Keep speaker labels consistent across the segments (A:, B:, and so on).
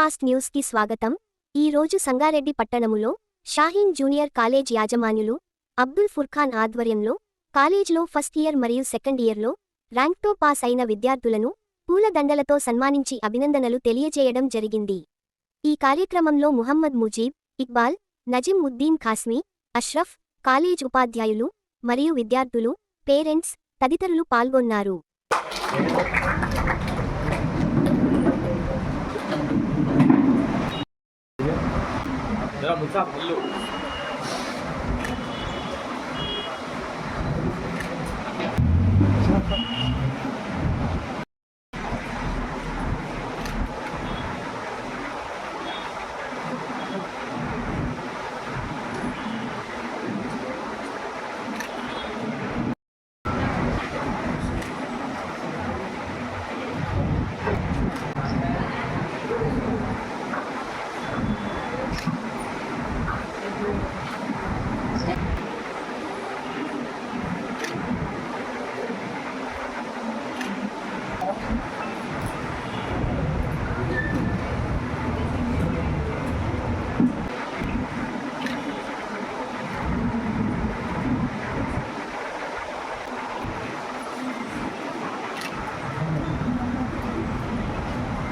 A: Fast news కి స్వాగతం. ఈ రోజు సంగారెడ్డి పట్టణములో షాహీన్ జూనియర్ కాలేజ్ యాజమాన్యులు అబ్దుల్ ఫుర్ఖాన్ ఆధ్వర్యంలో కాలేజ్లో ఫస్ట్ ఇయర్ మరియు సెకండ్ ఇయర్లో ర్యాంక్తో పాస్ అయిన విద్యార్థులను పూలదండలతో సన్మానించి అభినందనలు తెలియజేయడం జరిగింది. ఈ కార్యక్రమంలో ముహమ్మద్ ముజీబ్, ఇక్బాల్, నజిమ్ ఉద్దీన్ ఖాస్మీ, అష్రఫ్, కాలేజ్ ఉపాధ్యాయులు మరియు విద్యార్థులు, పేరెంట్స్ తదితరులు పాల్గొన్నారు.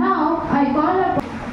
B: Now I call up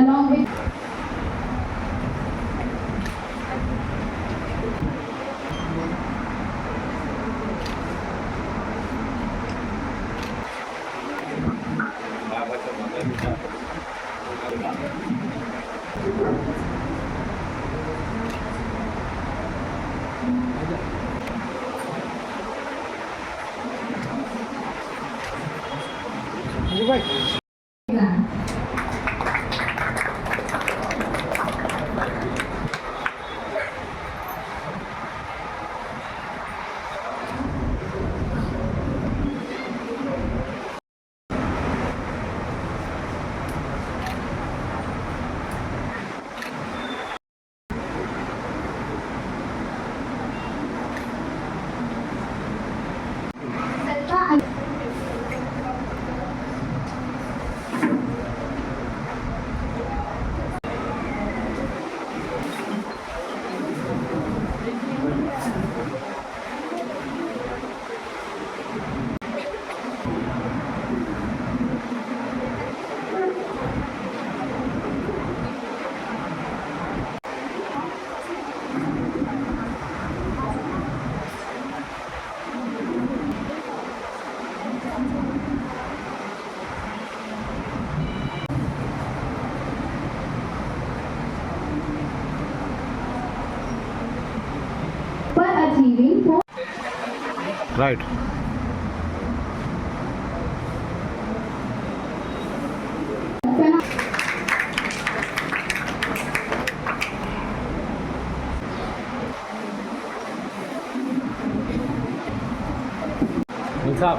B: along with achieving for
C: right Mithab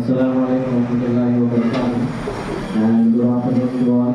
D: Assalamualaikum warahmatullahi wabarakatuh and good afternoon to all.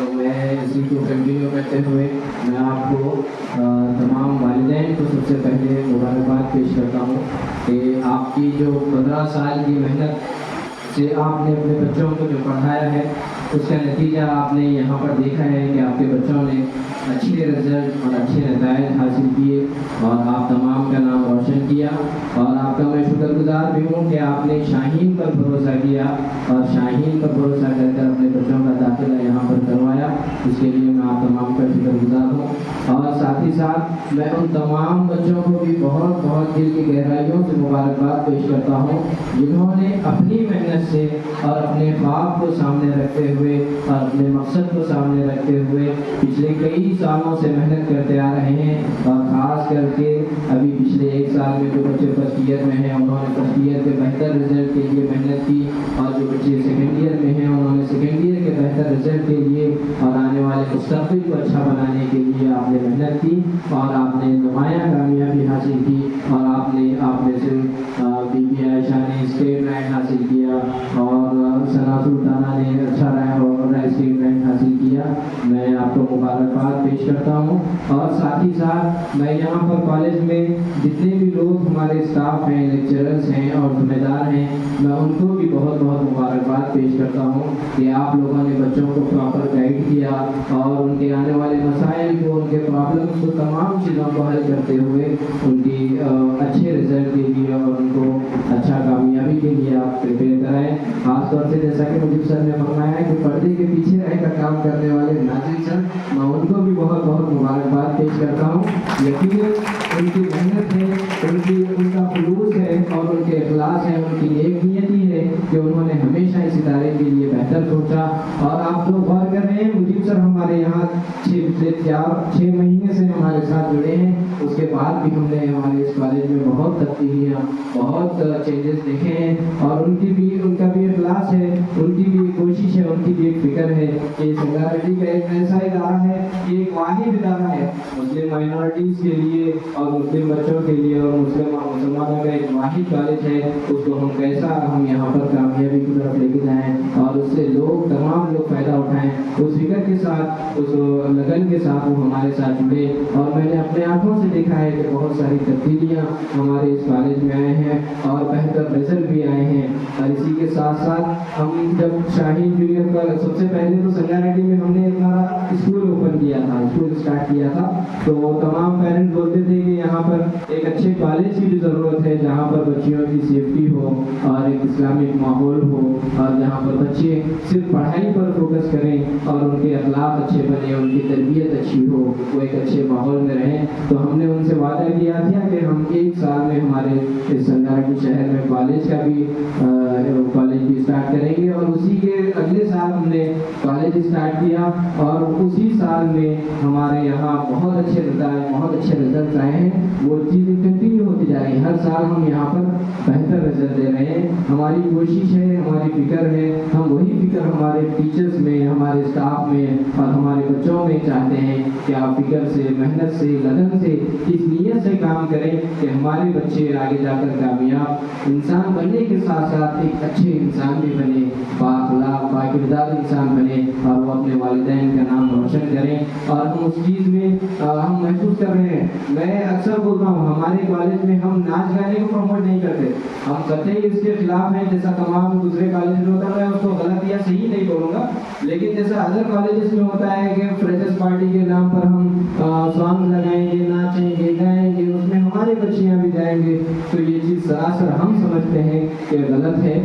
D: تو میں اسی کو کنٹینیو کرتے ہوئے میں آپ کو تمام والدین کو سب سے پہلے مبارکباد پیش کرتا ہوں کہ آپ کی جو 15 سال کی محنت سے آپ نے اپنے بچوں کو جو پڑھایا ہے اس کا نتیجہ آپ نے یہاں پر دیکھا ہے کہ آپ کے بچوں نے اچھے رزلٹ اور اچھے نتائج حاصل کیے اور آپ تمام کا نام روشن کیا، اور آپ کا میں شکر گزار بھی ہوں کہ آپ نے شاہین پر بھروسہ کیا اور شاہین پر بھروسہ کر کر اپنے بچوں کا داخلہ یہاں پر کروایا۔ اس کے لیے میں آپ تمام کا شکر گزار ہوں، اور ساتھ ہی ساتھ میں ان تمام بچوں کو بھی بہت بہت دل کی گہرائیوں سے مبارکباد پیش کرتا ہوں جنہوں نے اپنی محنت سے اور اپنے خواب کو سامنے رکھتے ہوئے اور اپنے مقصد کو سامنے رکھتے ہوئے پچھلے کئی سالوں سے محنت کرتے آ رہے ہیں، اور خاص کر کے ابھی پچھلے 1 سال میں جو بچے فرسٹ ایئر میں ہیں انہوں نے فرسٹ ایئر کے بہتر رزلٹ کے لیے محنت کی، اور جو بچے سیکنڈ ایئر میں ہیں انہوں نے سیکنڈ ایئر کے بہتر رزلٹ کے لیے اور آنے والے مستقبل کو اچھا بنانے کے لیے آپ نے محنت کی اور آپ نے نمایاں کامیابی حاصل کی، اور آپ میں سے بی بی عائشہ نے اسٹیٹ رینک حاصل کیا اور ثنا سلطانہ نے اچھا رینک اور اسٹیٹ رینک حاصل کیا۔ میں آپ کو مبارکباد پیش کرتا ہوں، اور ساتھ ہی ساتھ میں یہاں پر کالج میں جتنے بھی لوگ ہمارے اسٹاف ہیں، لیکچررز ہیں اور ذمہ دار ہیں، میں ان کو بھی بہت بہت مبارکباد پیش کرتا ہوں کہ آپ لوگوں نے بچوں کو پراپر گائیڈ کیا اور ان کے آنے والے مسائل کو، ان کے پرابلمس کو، تمام چیزوں کو حل کرتے ہوئے ان کی اچھے رزلٹ کے لیے اور ان کو اچھا کامیابی کے لیے آپ پریپیئر کرائیں۔ خاص طور سے جیسا کہ مجھے سر نے فرمایا ہے کہ پردے کے پیچھے رہ کر کام کرنے والے ناظرین سر، میں ان کو بھی بہت بہت مبارکباد پیش کرتا ہوں۔ یقیناً ان کی محنت ہے، ان کا خلوص ہے اور ان کے اخلاص ہے، ان کی نیک نیتی ہے کہ انہوں نے ہمیشہ اس ادارے کے لیے بہتر سوچا۔ اور آپ لوگ غور کر رہے ہیں، مجیب سر ہمارے یہاں 6 مہینے سے ہمارے ساتھ جڑے ہیں، اس کے بعد بھی ہم نے ہمارے اس کالج میں بہت تبدیلیاں، بہت چینجز دیکھے ہیں، اور ان کا بھی اخلاص ہے، ان کی بھی کوشش ہے، ان کی بھی ایک فکر ہے کہ سنگاریڈی کا ایک ایسا ادارہ ہے، یہ ایک واحد ادارہ ہے مسلم مائنورٹیز کے لیے اور مسلم بچوں کے لیے، اور مسلمانوں کا ایک واحد کالج ہے، اس کو ہم یہاں پر کامیابی کی طرف لے کے جائیں اور اس سے تمام لوگ فائدہ اٹھائیں۔ اس فکر کے ساتھ، اس لگن کے ساتھ وہ ہمارے ساتھ جڑے، اور میں نے اپنے آنکھوں سے دیکھا ہے کہ بہت ساری تبدیلیاں ہمارے اس کالج میں آئے ہیں اور بہتر رزلٹ بھی آئے ہیں۔ اور اسی کے ساتھ ساتھ ہم جب شاہین جونیئر کا سب سے پہلے تو سنگاریڈی میں ہم نے ہمارا اسکول اوپن کیا تھا، اسکول اسٹارٹ کیا تھا، تو تمام پیرنٹ بولتے تھے کہ یہاں پر ایک اچھے کالج کی بھی ضرورت ہے جہاں پر بچیوں کی سیفٹی ہو اور ایک اسلامک ماحول ہو، اور جہاں پر بچے صرف پڑھائی پر فوکس کریں اور ان کے اخلاق اچھے بنے، ان کی تربیت اچھی ہو، وہ ایک اچھے ماحول میں رہیں۔ تو ہم نے ان سے وعدہ کیا تھا کہ ہم 1 سال میں ہمارے اس سنگاریڈی شہر میں کالج بھی اسٹارٹ کریں گے، اور اسی کے اگلے سال ہم نے کالج اسٹارٹ کیا، اور اسی سال میں ہمارے یہاں بہت اچھے رزلٹ آئے ہیں۔ وہ چیزیں کنٹینیو ہوتی جا رہی ہیں، ہر سال ہم یہاں پر بہتر رزلٹ دے رہے ہیں۔ ہماری کوشش ہے، ہماری فکر ہے، ہم وہی فکر ہمارے ٹیچرز میں، ہمارے اسٹاف میں اور ہمارے بچوں میں چاہتے ہیں کہ آپ فکر سے، محنت سے، لگن سے، اس نیت سے کام کریں کہ ہمارے بچے آگے جا کر کامیاب انسان بننے کے ساتھ ساتھ ایک اچھے انسان بھی بنے، بااخلاق، باکردار انسان بنے، اور وہ اپنے والدین کا نام روشن کریں۔ اور ہم اس چیز میں ہم محسوس کر رہے ہیں، میں اکثر بولتا ہوں ہمارے کالج میں ہم ناچ گانے کو پروموٹ نہیں کرتے، ہم قطعی اس کے خلاف ہیں جیسا تمام دوسرے کالج میں ہوتا ہے۔ میں اس کو غلط یا صحیح نہیں بولوں گا، لیکن جیسا ادر کالجز میں ہوتا ہے کہ فریشرز پارٹی کے نام پر ہم سانگ لگائیں گے، ناچیں گے، گائیں گے، اس میں ہماری بچیاں بھی جائیں گے، تو یہ چیز سراسر ہم سمجھتے ہیں کہ غلط ہے۔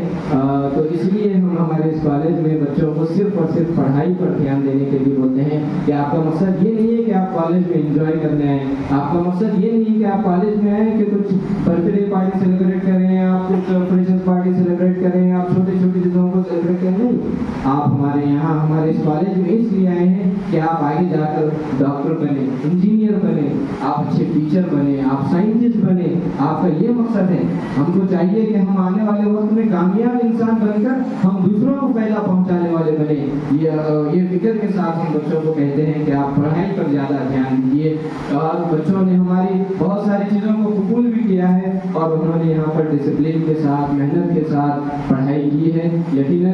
D: تو اس لیے ہم ہمارے اس کالج میں بچوں کو صرف اور صرف پڑھائی پر دھیان دینے کے لیے بولتے ہیں کہ آپ کا مقصد یہ نہیں ہے کہ آپ کالج میں انجوائے کرنے آئیں، آپ کا مقصد یہ نہیں ہے کہ آپ کالج میں آئیں کہ کچھ برتھ ڈے پارٹی سیلیبریٹ کریں، آپ کچھ فریشرز پارٹی سیلیبریٹ کریں، آپ چھوٹی چھوٹی چیزوں کو سیلیبریٹ کریں، نہیں، آپ ہمارے یہاں ہمارے اس کالج میں اس لیے آئے ہیں کہ آپ آگے جا کر ڈاکٹر بنیں، انجینئر بنیں، آپ اچھے ٹیچر بنیں، آپ سائنٹسٹ بنیں، آپ کا یہ مقصد ہے۔ ہم کو چاہیے کہ ہم آنے والے وقت میں کامیاب انسان بن کر ہم دوسروں کو فائدہ پہنچانے والے بنے۔ یہ فکر کے ساتھ ہم بچوں کو کہتے ہیں کہ آپ پڑھائی پر زیادہ دھیان دیجیے، اور بچوں نے ہماری بہت ساری چیزوں کو قبول بھی کیا ہے، اور انہوں نے یہاں پر ڈسپلن کے ساتھ، محنت کے ساتھ پڑھائی کی ہے۔ یقیناً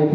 D: AP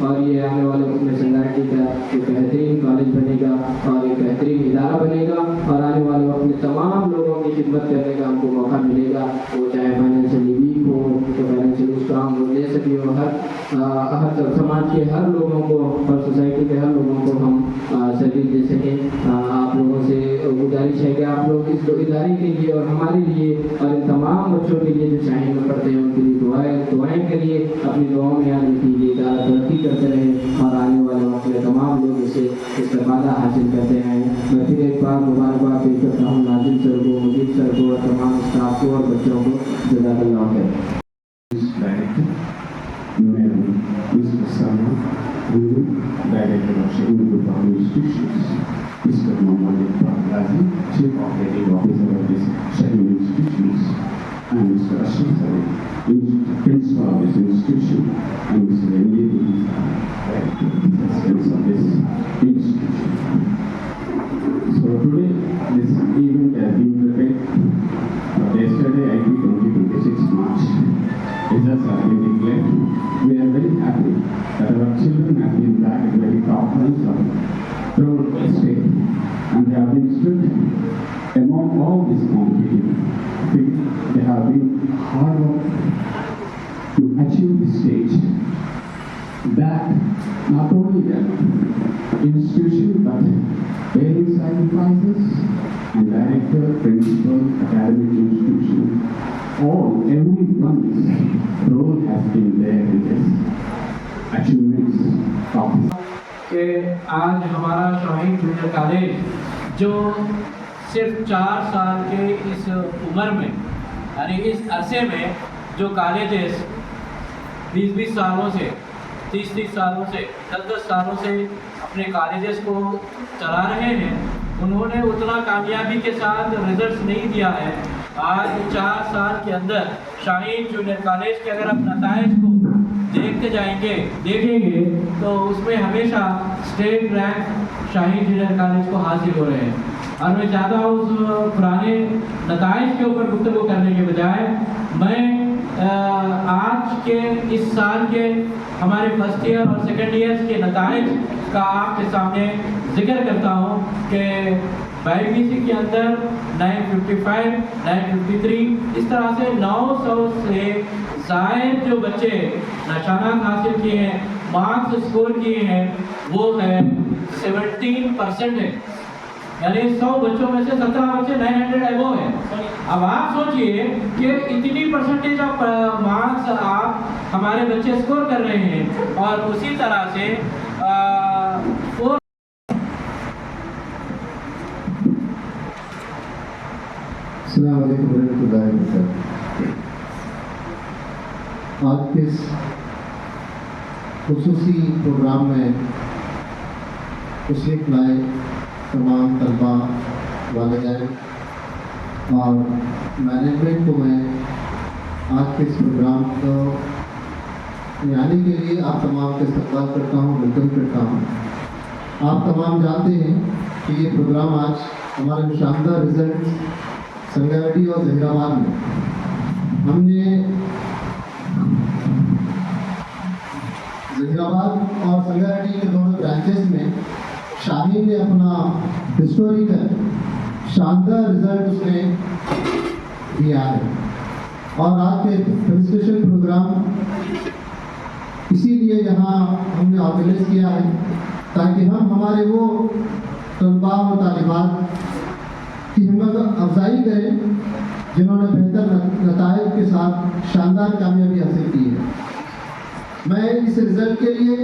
D: اور یہ آنے والے وقت میں سنگاریڈی کا ایک بہترین کالج بنے گا اور ایک بہترین ادارہ بنے گا, اور آنے والے وقت میں تمام لوگوں کی خدمت کرنے کا ہم کو موقع ملے گا, وہ چاہے فائنینشلی ویک ہو, تو فائنینشلی اسٹرانگ ہو, جیسے بھی ہو, ہر سماج کے ہر لوگوں کو اور سوسائٹی کے ہر لوگوں کو ہم سروس دے سکیں. آپ لوگوں سے گزارش ہے کہ آپ لوگ اس ادارے کے لیے اور ہمارے لیے اور ان تمام بچوں کے لیے جو شاہین میں پڑھتے ہیں ان کے لیے دعائیں کریے, اپنی دعاؤں میں یاد رکھیے یہ ادارہ ترقی کرتے رہے اور آنے والے وقت میں تمام لوگ اس سے استفادہ حاصل کرتے ہیں. میں پھر ایک بار مبارکباد پیش کرتا ہوں ناظم سر کو, مجید سر کو اور تمام اسٹاف کو اور بچوں کو. جزاک اللہ خیر. Director of Shaheen Group Institutions, Mr. Mohammad Iqbal Ghazi, Chief Operating Officer of this Shaheen Institutions, and Mr. Ashraf Sari, Principal of this institution, and Mr. Emily, Director of this institution. So today, this event has been prepared. Yesterday, I did 26 March. Results are being declared. We are very happy that our children have been back at very top ranks of throughout the state, and they have been stood among all these competitive. They have been hard work to achieve this stage. That not only the institution but daily sacrifices and director, principal, academic institution, everyone's role has been there in this achievements of this.
E: کہ آج ہمارا شاہین junior college جو صرف 4 سال کے اس عمر میں یعنی اس عرصے میں جو کالجز 20 سالوں سے 30 سالوں سے 10 سالوں سے اپنے کالجز کو چلا رہے ہیں, انہوں نے اتنا کامیابی کے ساتھ رزلٹس نہیں دیا ہے. آج 4 سال کے اندر شاہین جونیئر کالج کے اگر آپ نتائج کو دیکھتے دیکھیں گے تو اس میں ہمیشہ اسٹیٹ رینک شاہین جونیئر کالج کو حاصل ہو رہے ہیں. اور میں چاہتا ہوں اس پرانے نتائج کے اوپر گفتگو کرنے کے بجائے میں آج کے اس سال کے ہمارے فرسٹ ایئر اور سیکنڈ ایئر کے نتائج کا آپ کے سامنے ذکر کرتا ہوں کہ BC کے اندر 955, 953 اس طرح سے 900 سے زائد جو بچے نشانات حاصل کیے ہیں, مارکس اسکور کیے ہیں, وہ ہے 17% ہے. یعنی 100 بچوں میں سے 17 بچے 900 ایبو ہیں. اب آپ سوچئے کہ اتنی پرسنٹیج آف مارکس آپ ہمارے بچے اسکور کر رہے ہیں, اور اسی طرح سے
F: السلام علیکم ورحمۃ اللہ وبرکاتہ. آج کے اس خصوصی پروگرام میں تشریف لائے تمام طلباء, والدین اور مینجمنٹ کو میں آج کے اس پروگرام کو آنے کے لیے آپ تمام کا استقبال کرتا ہوں, ویلکم کرتا ہوں. آپ تمام جانتے ہیں کہ یہ پروگرام آج ہمارے شاندار رزلٹ سنگاریڈی اور ظہیر آباد میں ہم نے ظہیر آباد اور سنگاریڈی کے دونوں برانچز میں شاہین نے اپنا ہسٹوریکل شاندار رزلٹ اس نے دیا ہے. اور آج کے فیلسٹیشن پروگرام اسی لیے یہاں ہم نے آرگنائز کیا ہے تاکہ ہم ہمارے وہ طلباء و طالبات کی ہمت افزائی کریں جنہوں نے بہتر نتائج کے ساتھ شاندار کامیابی حاصل کی ہے. میں اس رزلٹ کے لیے